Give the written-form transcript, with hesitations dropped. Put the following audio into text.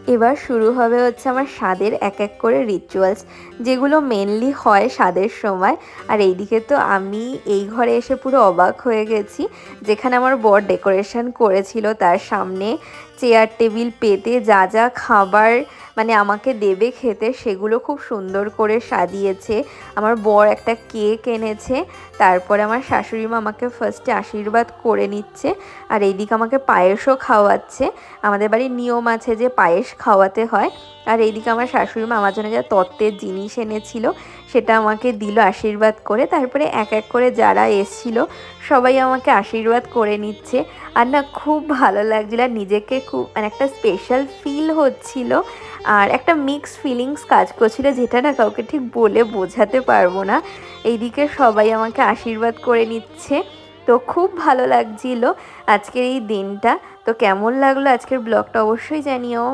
এবার শুরু হবে হচ্ছে আমার স্বাদের এক এক করে রিচুয়ালস, যেগুলো মেনলি হয় স্বাদের সময়। আর এইদিকে তো আমি এই ঘরে এসে পুরো অবাক হয়ে গেছি, যেখানে আমার বর ডেকোরেশন করেছিল তার সামনে চেয়ার টেবিল পেতে যা যা খাবার মানে আমাকে দেবে খেতে সেগুলো খুব সুন্দর করে সাজিয়েছে। আমার বর একটা কেক এনেছে, তারপরে আমার শাশুড়ি মা আমাকে ফার্স্টে আশীর্বাদ করে নিচ্ছে, আর এইদিকে আমাকে পায়েসও খাওয়াচ্ছে। আমাদের বাড়ির নিয়ম আছে যে পায়েস খাওয়াতে হয়। আর এইদিকে আমার শাশুড়ি মা আমার জন্য যা তত্ত্বের জিনিস এনেছিল সেটা আমাকে দিল আশীর্বাদ করে। তারপরে এক এক করে যারা এসছিল সবাই আমাকে আশীর্বাদ করে নিচ্ছে। আর না খুব ভালো লাগছিল, আর নিজেকে খুব মানে একটা স্পেশাল ফিল হচ্ছিল, আর একটা মিক্সড ফিলিংস কাজ করছিল, যেটা না কাউকে ঠিক বলে বোঝাতে পারবো না। এইদিকে সবাই আমাকে আশীর্বাদ করে নিচ্ছে, তো খুব ভালো লাগছিল আজকের এই দিনটা। তো কেমন লাগলো আজকের ব্লগটা অবশ্যই জানিও।